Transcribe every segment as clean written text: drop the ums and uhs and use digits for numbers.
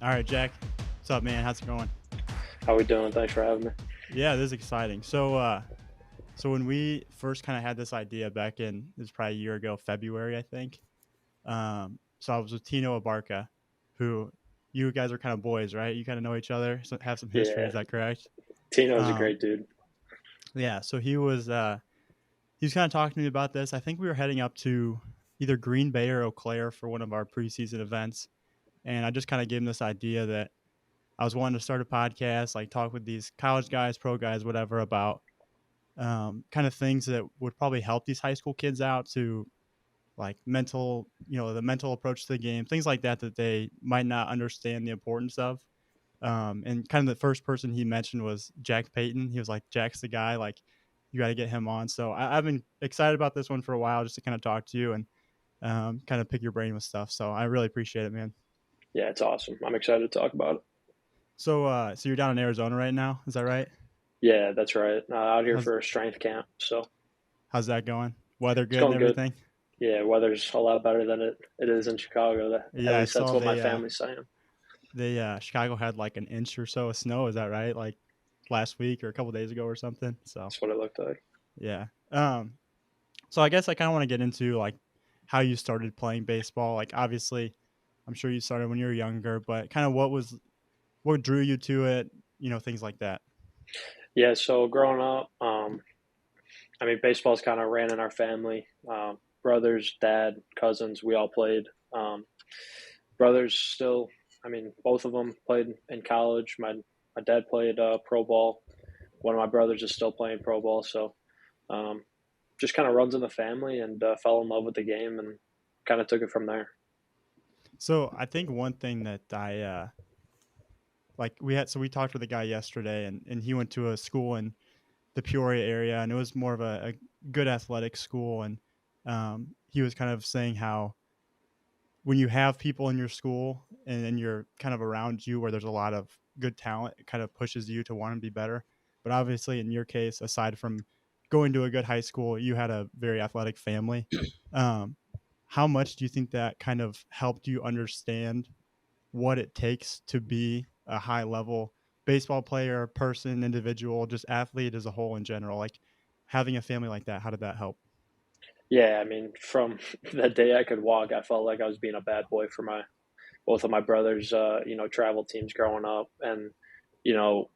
All right, Jack. What's up, man? How's it going? How we doing? Thanks for having me. Yeah, this is exciting. So when we first kind of had this idea back in, it was probably a year ago, February, I think. So I was with Tino Abarca, who you guys are kind of boys, right? You kind of know each other, so have some history. Yeah, Is that correct? Tino's a Um, great dude. yeah. So he was kind of talking to me about this. I think we were heading up to either Green Bay or Eau Claire for one of our preseason events, and I just kind of gave him this idea that I was wanting to start a podcast, like talk with these college guys, pro guys, whatever, about kind of things that would probably help these high school kids out to like mental, the mental approach to the game, things like that that they might not understand the importance of. And kind of the first person he mentioned was Jack Payton. He was like, Jack's the guy, like, you got to get him on. So I've been excited about this one for a while just to kind of talk to you and kind of pick your brain with stuff. So I really appreciate it, man. Yeah, it's awesome. I'm excited to talk about it. So you're down in Arizona right now. Is that right? Yeah, that's right. Out here How's, for a strength camp, so how's that going? Weather it's good and going good. everything? Yeah, weather's a lot better than it is in Chicago. At Yeah, I least that's saw what my family's saying. Chicago had like an inch or so of snow. Is that right? Like last week or a couple days ago or something. So That's what it looked like. yeah. So I guess I kind of want to get into like how you started playing baseball. Like obviously, I'm sure you started when you were younger, but kind of what drew you to it? Things like that. Yeah, so growing up, I mean, baseball's kind of ran in our family. Brothers, dad, cousins, we all played. Brothers still, I mean, both of them played in college. My dad played pro ball. One of my brothers is still playing pro ball, so um, just kind of runs in the family, and fell in love with the game and kind of took it from there. So I think one thing that I like we talked with a guy yesterday and he went to a school in the Peoria area and it was more of a good athletic school and he was kind of saying how when you have people in your school and then you're kind of around you where there's a lot of good talent, it kind of pushes you to want to be better. But obviously, in your case, aside from going to a good high school, you had a very athletic family. Um, how much do you think that kind of helped you understand what it takes to be a high level baseball player, person, individual, just athlete as a whole in general? Like having a family like that, how did that help? Yeah, I mean, from the day I could walk, I felt like I was being a bad boy for my both of my brothers. Travel teams growing up, and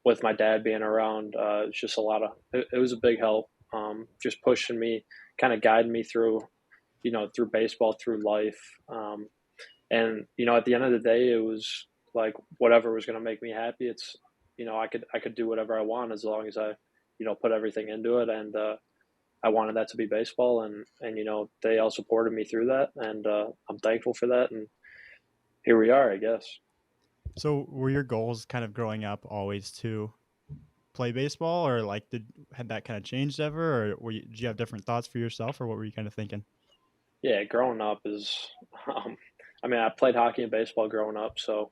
with my dad being around, it's just a lot of. It was a big help. Just pushing me, kind of guiding me through, through baseball, through life. And at the end of the day, it was like whatever was going to make me happy. It's I could do whatever I want as long as I put everything into it, and I wanted that to be baseball, and they all supported me through that, and I'm thankful for that, and here we are, I guess. So, were your goals kind of growing up always to play baseball, or like had that kind of changed ever, or did you have different thoughts for yourself, or what were you kind of thinking? Yeah, growing up is, um, I mean, I played hockey and baseball growing up, so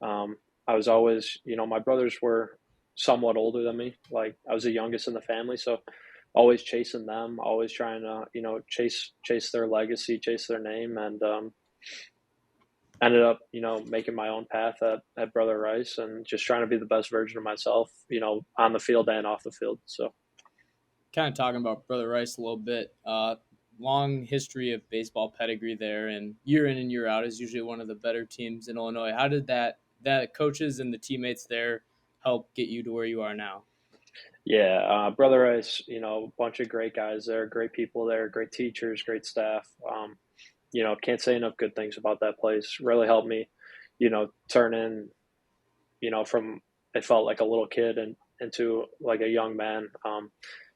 um, I was always, my brothers were somewhat older than me. Like I was the youngest in the family, so always chasing them, always trying to, chase their legacy, chase their name, and ended up, making my own path at Brother Rice, and just trying to be the best version of myself, on the field and off the field. So Kind of talking about Brother Rice a little bit. Long history of baseball pedigree there, and year in and year out is usually one of the better teams in Illinois. How did that coaches and the teammates there help get you to where you are now? yeah, Brother Rice, a bunch of great guys there, great people there, great teachers, great staff. Can't say enough good things about that place. Really helped me, turn in, from I felt like a little kid and into like a young man.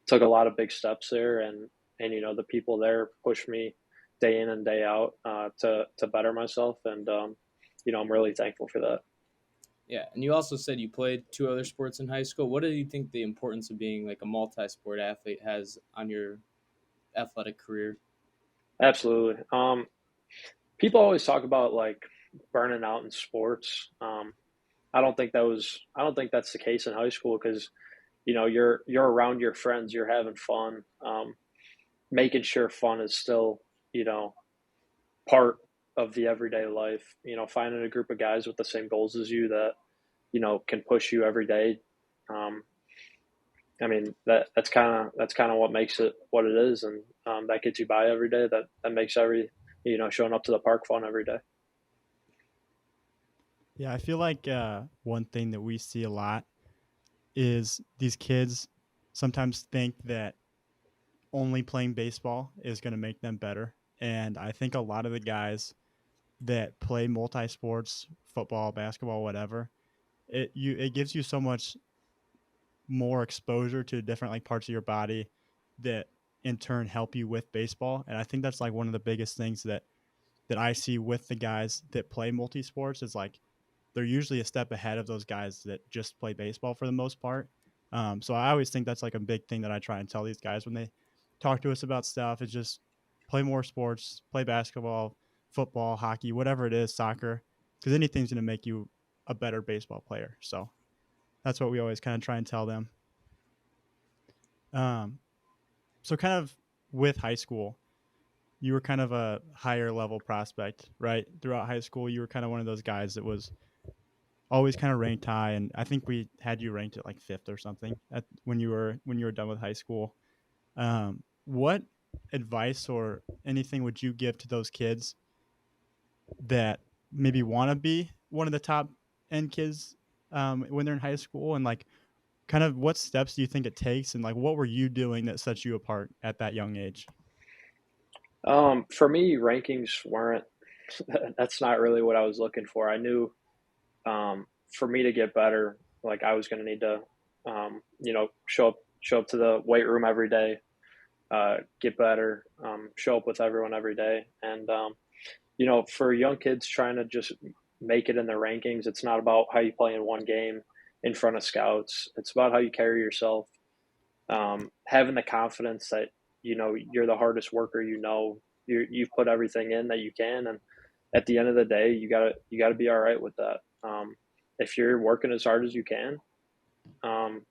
Took a lot of big steps there, and the people there pushed me day in and day out to better myself, and I'm really thankful for that. Yeah, and you also said you played two other sports in high school. What do you think the importance of being like a multi-sport athlete has on your athletic career? Absolutely. People always talk about like burning out in sports. I don't think that's the case in high school because you're around your friends, you're having fun, making sure fun is still you know part of the everyday life. Finding a group of guys with the same goals as you that can push you every day. Um, I mean that's kind of what makes it what it is, and that gets you by every day. That makes showing up to the park fun every day. Yeah, I feel like one thing that we see a lot is these kids sometimes think that only playing baseball is going to make them better. And I think a lot of the guys that play multi sports, football, basketball, whatever, it gives you so much more exposure to different like parts of your body that in turn help you with baseball. And I think that's like one of the biggest things that I see with the guys that play multi sports is like they're usually a step ahead of those guys that just play baseball for the most part. So I always think that's like a big thing that I try and tell these guys when they talk to us about stuff is just play more sports, play basketball, football, hockey, whatever it is, soccer, because anything's going to make you a better baseball player. So that's what we always kind of try and tell them. Um, so kind of with high school, you were kind of a higher level prospect, right? Throughout high school, you were kind of one of those guys that was always kind of ranked high, and I think we had you ranked at like fifth or something when you were done with high school. What advice or anything would you give to those kids that maybe want to be one of the top end kids when they're in high school, and like kind of what steps do you think it takes, and like what were you doing that sets you apart at that young age? For me, rankings weren't. That's not really what I was looking for. I knew for me to get better, like I was going to need to, show up to the weight room every day, get better, show up with everyone every day, and for young kids trying to just make it in the rankings, it's not about how you play in one game in front of scouts. It's about how you carry yourself, having the confidence that you're the hardest worker. You've put everything in that you can, and at the end of the day, you gotta be all right with that. If you're working as hard as you can, um,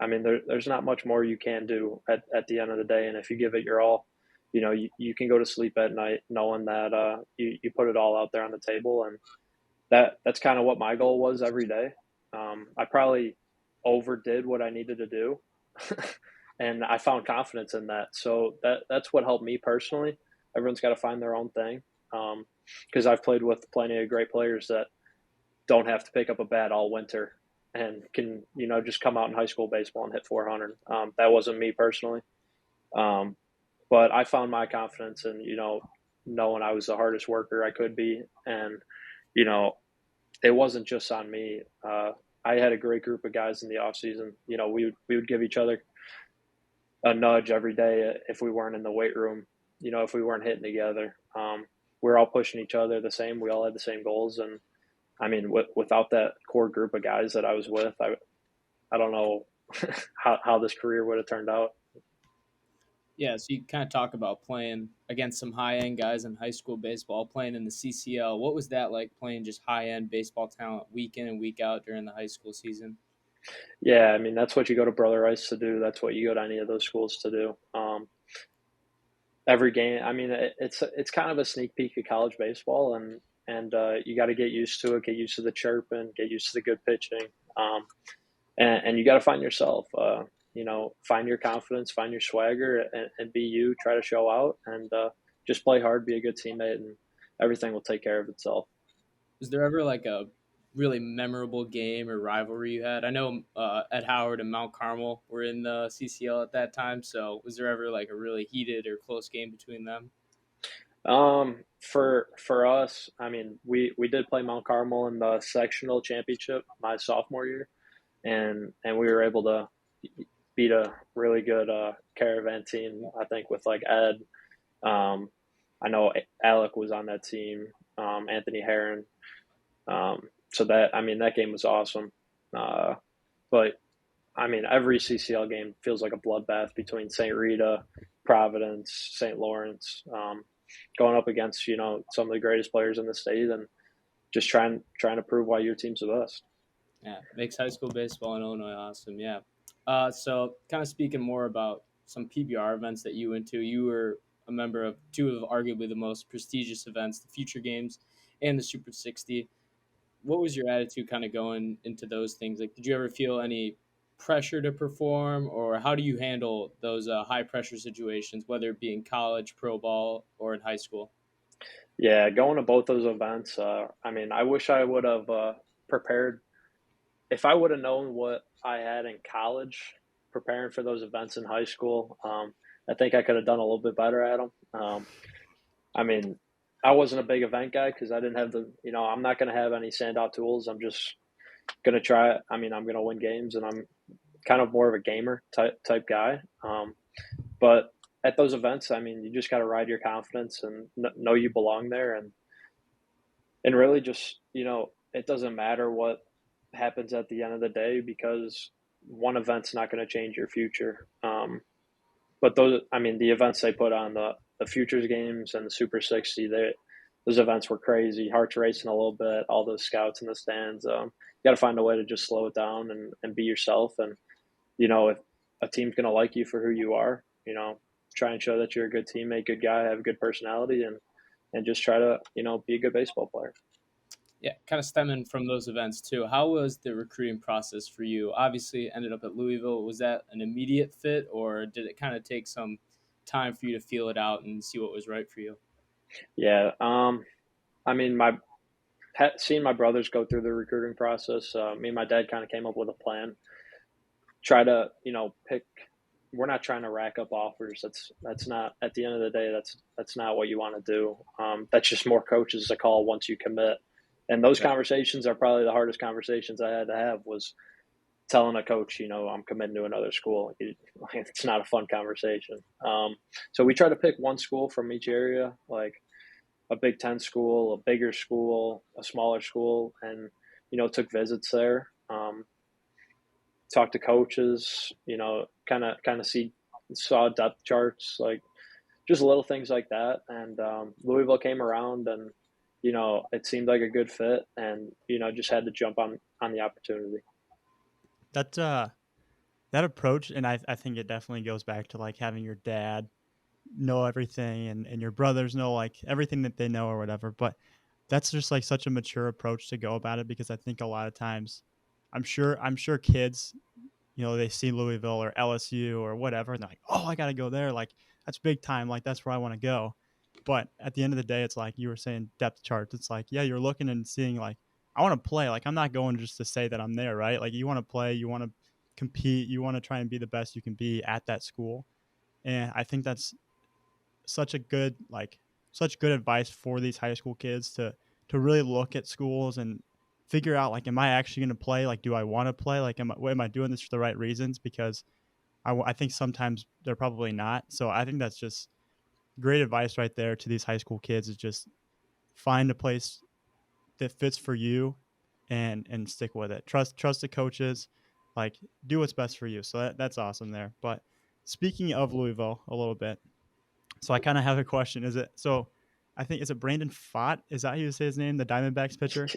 I mean, there's not much more you can do at the end of the day. And if you give it your all, you can go to sleep at night knowing that you put it all out there on the table. And that's kind of what my goal was every day. I probably overdid what I needed to do, and I found confidence in that. So that's what helped me personally. Everyone's got to find their own thing, because I've played with plenty of great players that don't have to pick up a bat all winter and can just come out in high school baseball and hit 400. That wasn't me personally, um, but I found my confidence in knowing I was the hardest worker I could be, and you know it wasn't just on me. I had a great group of guys in the off season. We would give each other a nudge every day if we weren't in the weight room. If we weren't hitting together, we're all pushing each other the same. We all had the same goals, and I mean, without that core group of guys that I was with, I don't know how this career would have turned out. Yeah, so you kind of talk about playing against some high end guys in high school baseball, playing in the CCL. What was that like playing just high end baseball talent week in and week out during the high school season? Yeah, I mean, that's what you go to Brother Rice to do. That's what you go to any of those schools to do. Every game, I mean, it's kind of a sneak peek of college baseball, and you got to get used to it, get used to the chirping, get used to the good pitching, and you got to find yourself. Find your confidence, find your swagger, and be you. Try to show out, and just play hard, be a good teammate, and everything will take care of itself. Was there ever like a really memorable game or rivalry you had? I know Ed Howard and Mount Carmel were in the CCL at that time, so was there ever like a really heated or close game between them? For us, I mean, we did play Mount Carmel in the sectional championship my sophomore year, and we were able to beat a really good Caravan team. I think with like Ed, um, I know Alec was on that team, Anthony Herron. So that I mean that game was awesome. Uh, but I mean every CCL game feels like a bloodbath between St. Rita, Providence, St. Lawrence, going up against some of the greatest players in the state, and just trying to prove why your team's the best. Yeah, makes high school baseball in Illinois awesome. Yeah. So kind of speaking more about some PBR events that you went to, you were a member of two of arguably the most prestigious events, the Future Games and the Super 60. What was your attitude kind of going into those things? Like, did you ever feel any pressure to perform, or how do you handle those high pressure situations, whether it be in college, pro ball, or in high school? Yeah, going to both those events. I mean, I wish I would have prepared. If I would have known what I had in college, preparing for those events in high school, I think I could have done a little bit better at them. I mean, I wasn't a big event guy because I didn't have I'm not going to have any standout tools. I'm just going to try. I mean, I'm going to win games, and I'm kind of more of a gamer type guy. But at those events, I mean, you just got to ride your confidence and know you belong there, and really just it doesn't matter what happens at the end of the day because one event's not going to change your future. But I mean, the events they put on the Futures Games and the Super 60, those events were crazy. Hearts racing a little bit. All those scouts in the stands. You got to find a way to just slow it down and be yourself. And if a team's going to like you for who you are, try and show that you're a good teammate, good guy, have a good personality, and just try to be a good baseball player. Yeah, kind of stemming from those events too. How was the recruiting process for you? Obviously, ended up at Louisville. Was that an immediate fit, or did it kind of take some time for you to feel it out and see what was right for you? Yeah. I mean, seeing my brothers go through the recruiting process, me and my dad kind of came up with a plan. Try to, pick. We're not trying to rack up offers. That's not at the end of the day. That's not what you want to do. That's just more coaches to call once you commit. And those conversations are probably the hardest conversations I had to have was telling a coach, I'm committing to another school. It's not a fun conversation. So we try to pick one school from each area, like a Big Ten school, a bigger school, a smaller school, and took visits there, talked to coaches, kind of saw depth charts, like just little things like that. And Louisville came around, and it seemed like a good fit, and just had to jump on the opportunity. That approach, and I think it definitely goes back to like having your dad know everything and your brothers know like everything that they know or whatever. But that's just like such a mature approach to go about it because I think a lot of times I'm sure kids, they see Louisville or LSU or whatever, and they're like, oh, I gotta go there. Like that's big time, like that's where I want to go. But at the end of the day, it's like you were saying depth charts. It's like, yeah, you're looking and seeing like I want to play. Like I'm not going just to say that I'm there, right? Like you want to play, you want to compete, you want to try and be the best you can be at that school. And I think that's such a good such good advice for these high school kids to really look at schools and figure out like am I actually going to play, like do I want to play, like am I doing this for the right reasons, because I think sometimes they're probably not. So I think that's just great advice right there to these high school kids is just find a place that fits for you and stick with it. Trust the coaches, like do what's best for you. So that's awesome there. But speaking of Louisville a little bit, so I kind of have a question. Is it so? I think is it Brandon Fott? Is that how you say his name? The Diamondbacks pitcher.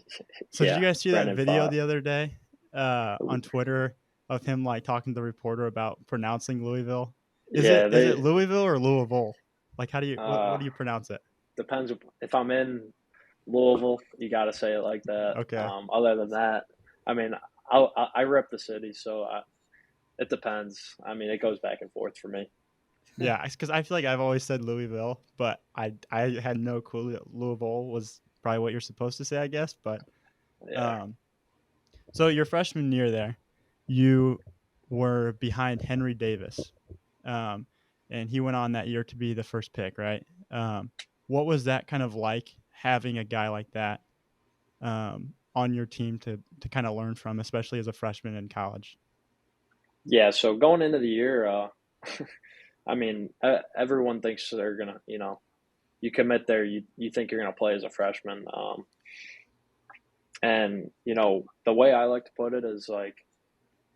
So did you Yeah, guys see that Brandon video Fott. the other day on Twitter of him like talking to the reporter about pronouncing Louisville? Is it Yeah, is it Louisville or Louisville? Like how do you what uh, do you pronounce it? depends if I'm in Louisville, you got to say it like that. Okay. Other than that, I mean, I rep the city, so it depends. I mean, it goes back and forth for me. Yeah, because I feel like I've always said Louisville, but I had no clue that Louisville was probably what you're supposed to say, I guess. But Yeah, um, so your freshman year there, you were behind Henry Davis, um, and he went on that year to be the first pick, right? What was that kind of like having a guy like that on your team to kind of learn from, especially as a freshman in college? yeah. So going into the year, I mean, everyone thinks they're gonna, you commit there, you think you're gonna play as a freshman, and the way I like to put it is like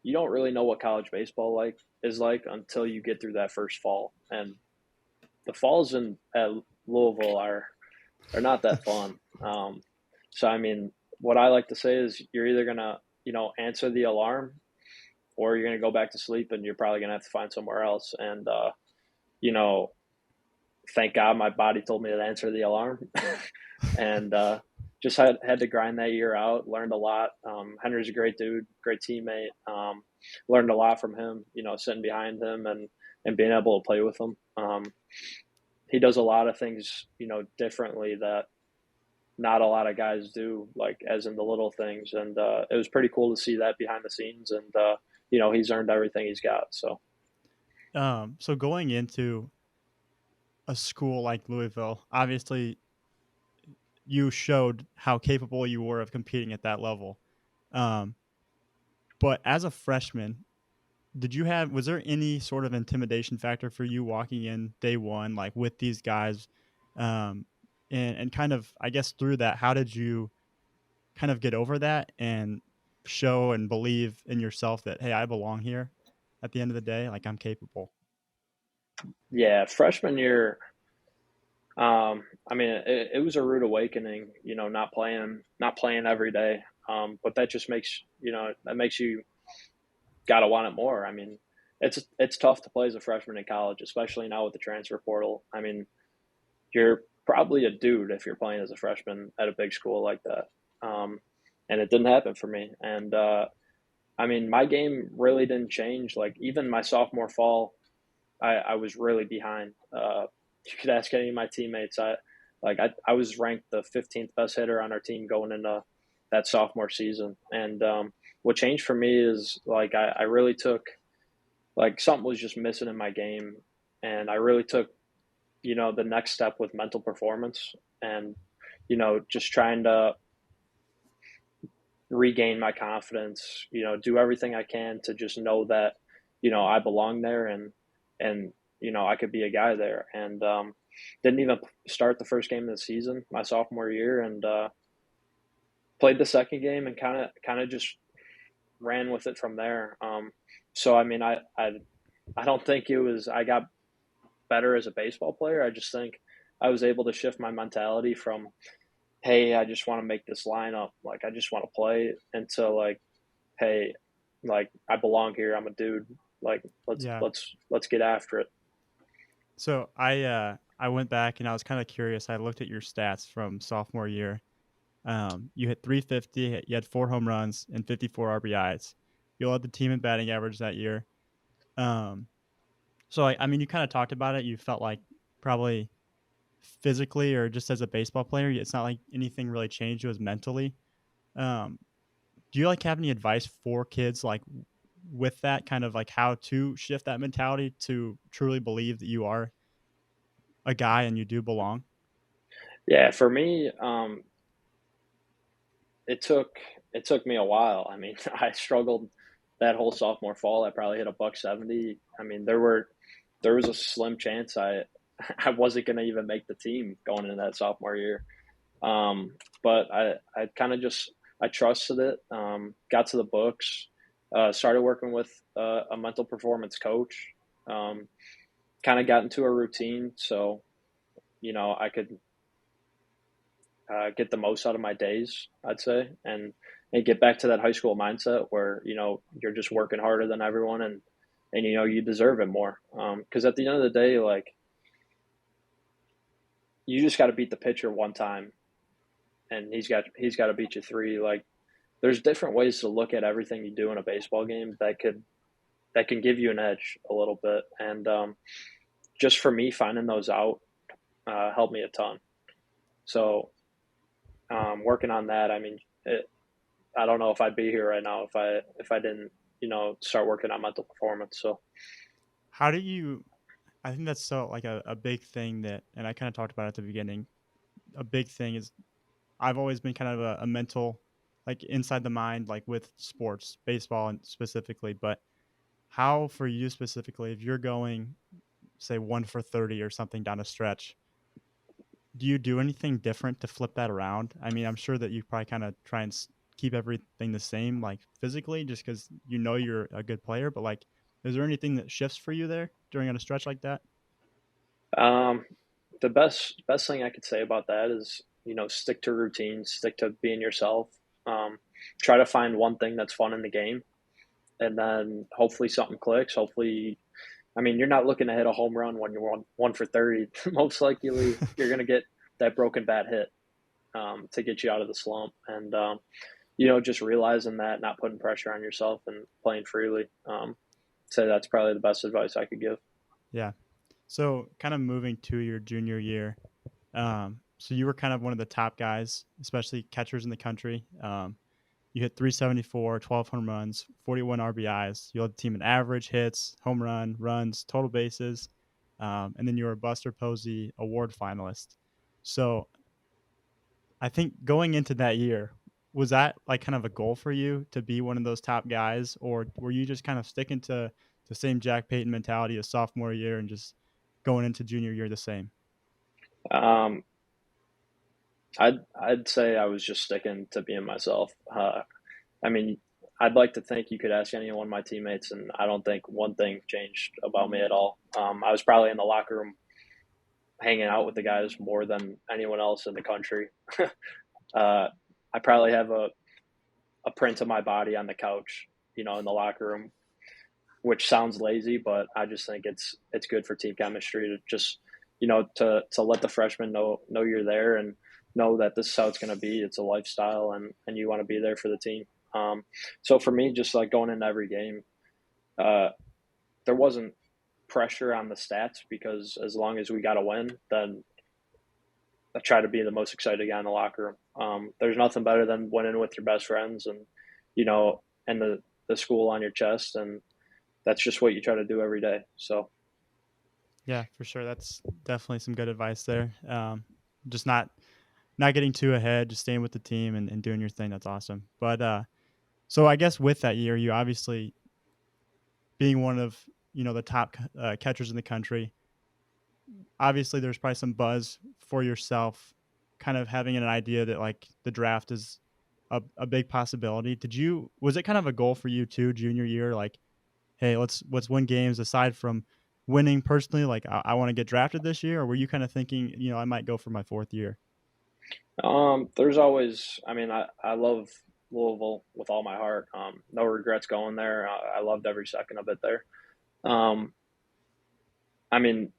you don't really know what college baseball is like until you get through that first fall, and the falls in at Louisville are not that fun. So I mean, what I like to say is you're either gonna answer the alarm, or you're gonna go back to sleep, and you're probably gonna have to find somewhere else. And you know, thank God my body told me to answer the alarm. And just had to grind that year out, learned a lot. Henry's a great dude, great teammate. Learned a lot from him, sitting behind him and being able to play with him. He does a lot of things, differently that not a lot of guys do, like as in the little things. And it was pretty cool to see that behind the scenes. And, he's earned everything he's got. So, So going into a school like Louisville, obviously you showed how capable you were of competing at that level. Um, but as a freshman, was there any sort of intimidation factor for you walking in day one, like with these guys? Um, and kind of, I guess through that, how did you kind of get over that and show and believe in yourself that, hey, I belong here at the end of the day, like I'm capable? yeah, freshman year, I mean, it was a rude awakening, not playing every day. But that just makes you gotta want it more. I mean, it's tough to play as a freshman in college, especially now with the transfer portal. I mean, you're probably a dude if you're playing as a freshman at a big school like that. And it didn't happen for me. And I mean, my game really didn't change. Like even my sophomore fall, I was really behind. You could ask any of my teammates. I was ranked the 15th best hitter on our team going into that sophomore season. And what changed for me is like I really took like something was just missing in my game, and I really took the next step with mental performance and just trying to regain my confidence. Do everything I can to just know that I belong there and I could be a guy there. And didn't even start the first game of the season my sophomore year, and played the second game and kind of just ran with it from there. So I mean, I don't think I got better as a baseball player. I just think I was able to shift my mentality from, hey, I just want to make this lineup, like I just want to play, into like, hey, like I belong here. I'm a dude. Like Yeah. let's get after it. So I went back and I was kind of curious. I looked at your stats from sophomore year. You hit 350. You had 4 home runs and 54 RBIs. You led the team in batting average that year. Um, so I mean, you kind of talked about it. You felt like probably physically or just as a baseball player, it's not like anything really changed. It was mentally. Um, do you like have any advice for kids like with that kind of like how to shift that mentality to truly believe that you are a guy and you do belong? Yeah, for me, it took me a while. I mean, I struggled that whole sophomore fall. I probably hit a buck 70. I mean, there was a slim chance I wasn't going to even make the team going into that sophomore year. But I kind of just I trusted it. Got to the books, started working with a mental performance coach. Um, Kind of got into a routine, so I could get the most out of my days, I'd say, and get back to that high school mindset where you're just working harder than everyone, and you deserve it more. Because at the end of the day, like you just got to beat the pitcher one time, and he's got to beat you three. Like there's different ways to look at everything you do in a baseball game that can give you an edge a little bit, and just for me finding those out helped me a ton. So working on that, I mean, I don't know if I'd be here right now if I didn't start working on mental performance. So How do you I think that's so like a big thing that and I kind of talked about it at the beginning. A big thing is I've always been kind of a mental like inside the mind like with sports, baseball and specifically, but how for you specifically if you're going say 1 for 30 or something down a stretch, do you do anything different to flip that around? I mean, I'm sure that you probably kind of try and keep everything the same, like physically, just because you're a good player. But like, is there anything that shifts for you there during a stretch like that? um, the best thing I could say about that is stick to routines, stick to being yourself. Try to find one thing that's fun in the game, and then hopefully something clicks. Hopefully I mean, you're not looking to hit a home run when you're one for 30. Most likely, you're going to get that broken bat hit to get you out of the slump. And just realizing that, not putting pressure on yourself and playing freely. So that's probably the best advice I could give. Yeah. So kind of moving to your junior year. So you were kind of one of the top guys, especially catchers in the country. You hit 374, 12 home runs, 41 RBIs. You led the team in average, hits, home run, runs, total bases. And then you were a Buster Posey Award finalist. So I think going into that year, was that like kind of a goal for you to be one of those top guys, or were you just kind of sticking to the same Jack Payton mentality as sophomore year and just going into junior year the same? Um, I'd say I was just sticking to being myself. I mean, I'd like to think you could ask any one of my teammates, and I don't think one thing changed about me at all. I was probably in the locker room hanging out with the guys more than anyone else in the country. I probably have a print of my body on the couch, in the locker room, which sounds lazy, but I just think it's good for team chemistry to just, to let the freshmen know you're there and know that this is how it's going to be. It's a lifestyle, and you want to be there for the team. So for me, just like going into every game, there wasn't pressure on the stats because as long as we got a win, then I try to be the most excited guy in the locker room. There's nothing better than winning with your best friends and, and the school on your chest. And that's just what you try to do every day. So, Yeah, for sure. That's definitely some good advice there. Just not getting too ahead, just staying with the team and doing your thing. That's awesome. But so I guess with that year, you obviously being one of the top catchers in the country. Obviously, there's probably some buzz for yourself, kind of having an idea that like the draft is a big possibility. Was it kind of a goal for you too, junior year? Like, hey, let's win games aside from winning personally. Like, I want to get drafted this year, or were you kind of thinking, I might go for my fourth year? there's always, I mean, I love Louisville with all my heart. No regrets going there. I loved every second of it there. Um, I mean,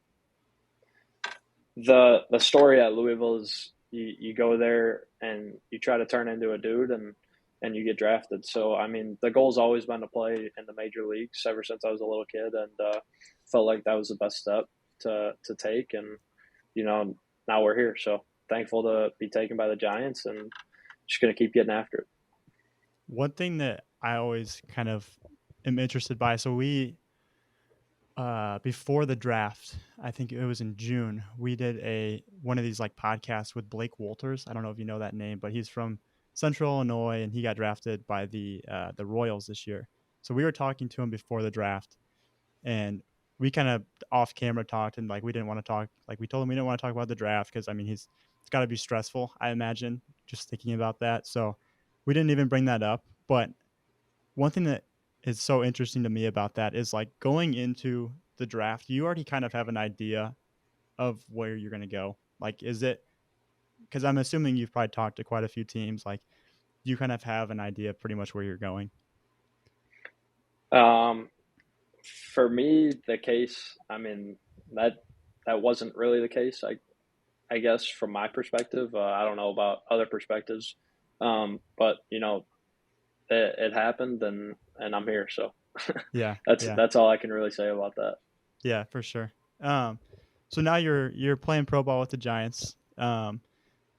the story at Louisville is you go there and you try to turn into a dude and you get drafted. So I mean, the goal's always been to play in the major leagues ever since I was a little kid, and felt like that was the best step to take. And now we're here. So thankful to be taken by the Giants, and just gonna keep getting after it. One thing that I always kind of am interested by. So we before the draft, I think it was in June, we did one of these like podcasts with Blake Walters. I don't know if you know that name, but he's from Central Illinois and he got drafted by the Royals this year. So we were talking to him before the draft, and we kind of off camera talked, and like we didn't want to talk, like we told him we didn't want to talk about the draft because I mean it's got to be stressful, I imagine, just thinking about that. So we didn't even bring that up. But one thing that is so interesting to me about that is like going into the draft, you already kind of have an idea of where you're going to go. Like, is it because I'm assuming you've probably talked to quite a few teams, like, you kind of have an idea pretty much where you're going? Um, for me, the case, I mean, that that wasn't really the case. I guess from my perspective, I don't know about other perspectives, but it happened, and I'm here. So Yeah, that's yeah, that's all I can really say about that. yeah, for sure. So now you're playing pro ball with the Giants.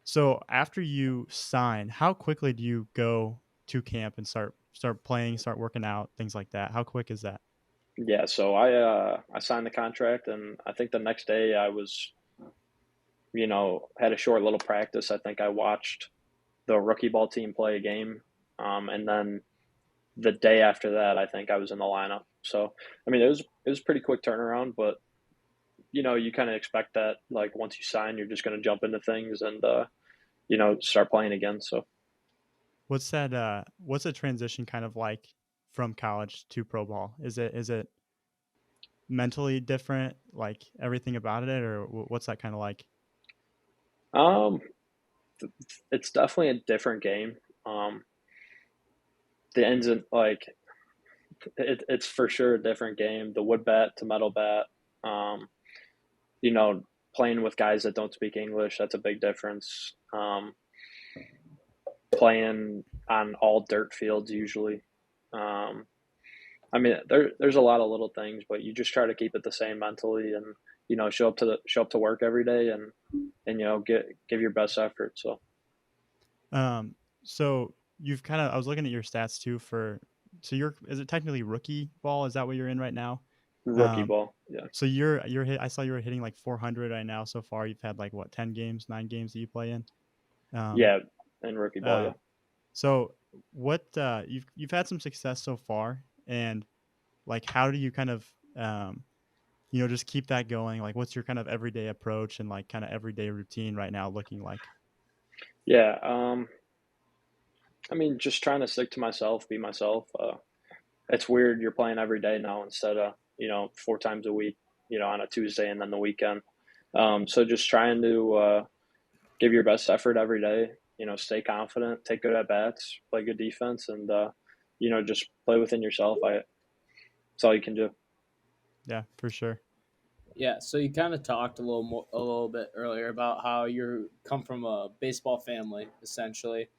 So after you sign, how quickly do you go to camp and start playing, start working out, things like that? How quick is that? Yeah, so I signed the contract, and I think the next day I was had a short little practice. I think I watched the rookie ball team play a game, and then the day after that, I think I was in the lineup. So I mean, it was pretty quick turnaround, but you kind of expect that like once you sign, you're just going to jump into things and start playing again. So What's the transition kind of like from college to pro ball? Is it mentally different, like everything about it, or what's that kind of like? um, it's definitely a different game. Um, the ends and like it's for sure a different game. The wood bat to metal bat. Um, you know, playing with guys that don't speak English, that's a big difference. Playing on all dirt fields usually. Um, I mean, there's a lot of little things, but you just try to keep it the same mentally, and show up to work every day, and give your best effort. So Um, so you've kind of I was looking at your stats too so you're is it technically rookie ball? Is that what you're in right now? rookie Um, ball, yeah, so you're hit. I saw you were hitting like 400 right now so far. You've had like what 10 games, 9 games that you play in. Um, yeah, and rookie ball, uh, yeah. so what you've had some success so far, and like how do you kind of just keep that going? Like what's your kind of everyday approach and like kind of everyday routine right now looking like? Yeah, I mean, just trying to stick to myself, be myself. It's weird you're playing every day now instead of 4 times a week, on a Tuesday and then the weekend. So just trying to give your best effort every day. Stay confident, take good at bats, play good defense, and just play within yourself. That's all you can do. Yeah, for sure. Yeah, so you kind of talked a little bit earlier about how you come from a baseball family, essentially.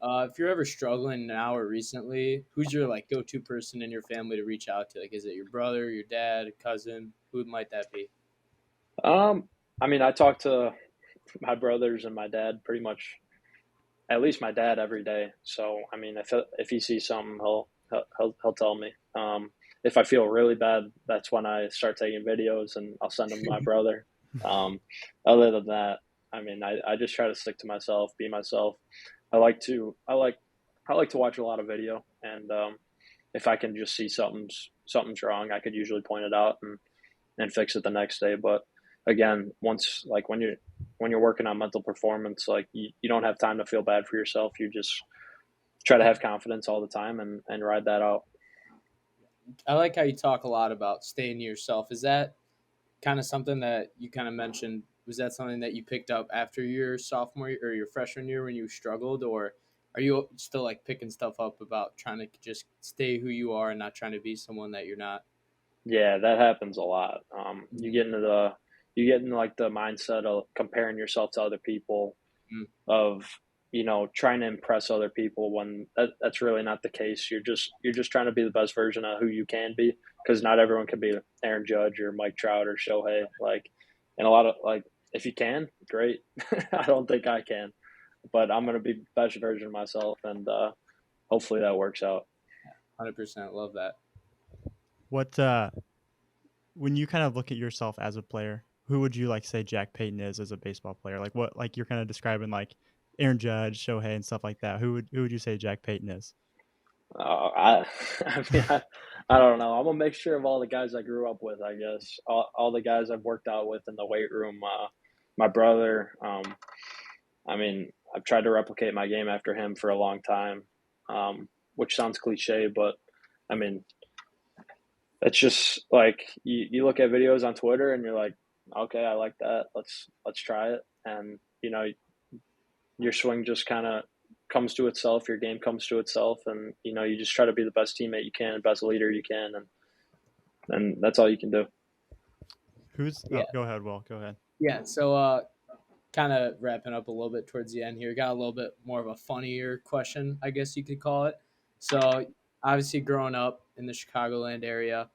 If you're ever struggling now or recently, who's your like go-to person in your family to reach out to? Like, is it your brother, your dad, a cousin? Who might that be? Um, I mean, I talk to my brothers and my dad pretty much, at least my dad every day. So I mean, if he sees something, he'll tell me. If I feel really bad, that's when I start taking videos and I'll send them to my brother. Um, Other than that, I mean, I just try to stick to myself, be myself. I like to I like I like to watch a lot of video, and if I can just see something's wrong, I could usually point it out and fix it the next day. But again, once like when you're working on mental performance, like you don't have time to feel bad for yourself. You just try to have confidence all the time and ride that out. I like how you talk a lot about staying to yourself. Is that kind of something that you kind of mentioned? Was that something that you picked up after your sophomore year or your freshman year when you struggled, or are you still like picking stuff up about trying to just stay who you are and not trying to be someone that you're not? Yeah, that happens a lot. Mm-hmm. You get into like the mindset of comparing yourself to other people, of trying to impress other people when that's really not the case. You're just trying to be the best version of who you can be, because not everyone can be Aaron Judge or Mike Trout or Shohei. Like, and a lot of like, if you can, great. I don't think I can, but I'm gonna be the best version of myself, and hopefully that works out. 100% love that. What when you kind of look at yourself as a player, who would you like say Jack Payton is as a baseball player? Like what like you're kind of describing like Aaron Judge, Shohei, and stuff like that. Who would you say Jack Payton is? I, I mean, I don't know. I'm a mixture of all the guys I grew up with, I guess. All the guys I've worked out with in the weight room. My brother. I mean, I've tried to replicate my game after him for a long time, which sounds cliche, but I mean, it's just like you look at videos on Twitter and you're like, okay, I like that. Let's try it, and your swing just kind of comes to itself. Your game comes to itself, and you just try to be the best teammate you can, best leader you can, and that's all you can do. Who's Yeah, go ahead, Will. Go ahead. yeah. So, kind of wrapping up a little bit towards the end here. Got a little bit more of a funnier question, I guess you could call it. So, obviously, growing up in the Chicagoland area,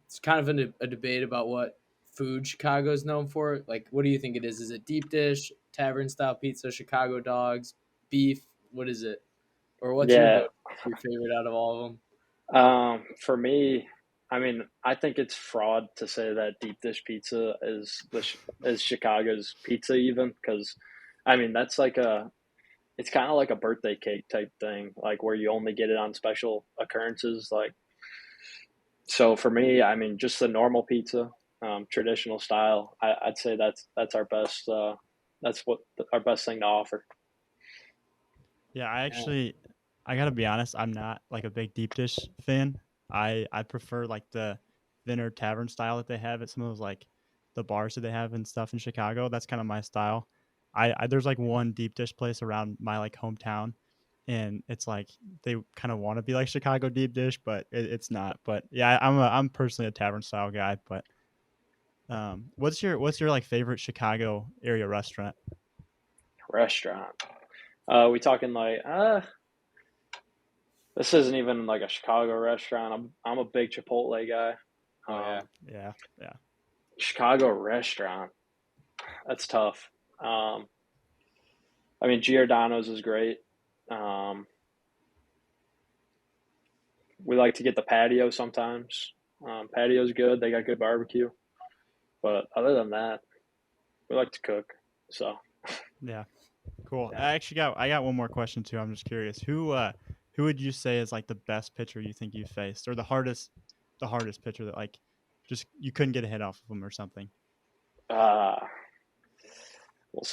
it's kind of a debate about what food Chicago is known for. Like, what do you think it is? Is it deep dish, tavern style pizza, Chicago dogs, beef? What is it? Or what's your Yeah. go your favorite out of all of them? For me, I mean, I think it's fraud to say that deep dish pizza is Chicago's pizza, even because, I mean, it's kind of like a birthday cake type thing, like where you only get it on special occurrences. Like, so for me, I mean, just the normal pizza, traditional style. I'd say that's our best. That's what our best thing to offer. Yeah, Yeah. I gotta be honest. I'm not like a big deep dish fan. I prefer like the thinner tavern style that they have at some of those like the bars that they have and stuff in Chicago. That's kind of my style. I there's like one deep dish place around my like hometown, and it's like they kind of want to be like Chicago deep dish, but it's not. But yeah, I'm personally a tavern style guy. But what's your like favorite Chicago area restaurant? Restaurant. We talking like this isn't even like a Chicago restaurant. I'm a big Chipotle guy. Oh yeah. Yeah, yeah. Chicago restaurant. That's tough. I mean, Giordano's is great. Um, we like to get the patio sometimes. Patio's good. They got good barbecue. But other than that, we like to cook. So Yeah. Cool. yeah. I got one more question too. I'm just curious. Who would you say is like the best pitcher you think you faced, or the hardest pitcher that like just you couldn't get a hit off of them or something? Uh, well,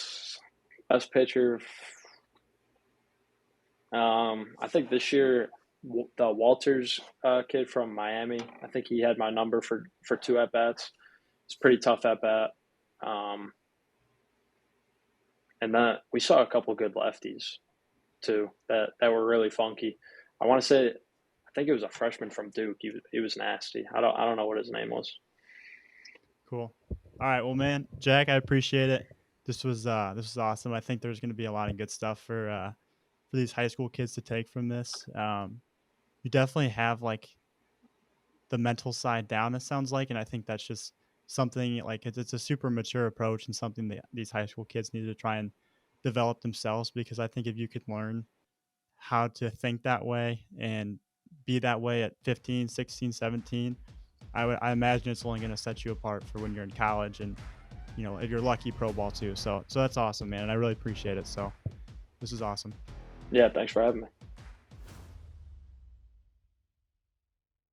best pitcher. I think this year the Walters kid from Miami. I think he had my number for two at bats. It's pretty tough at bat. Um, and then we saw a couple good lefties too that were really funky. I want to say, I think it was a freshman from Duke. He was nasty. I don't know what his name was. Cool. All right. Well, man, Jack, I appreciate it. This was awesome. I think there's going to be a lot of good stuff for these high school kids to take from this. You definitely have like the mental side down. It sounds like, and I think that's just something like it's a super mature approach and something that these high school kids need to try and develop themselves. Because I think if you could learn how to think that way and be that way at 15, 16, 17, I imagine it's only going to set you apart for when you're in college and if you're lucky, pro ball too. So that's awesome, man, and I really appreciate it. So this is awesome. Yeah, thanks for having me.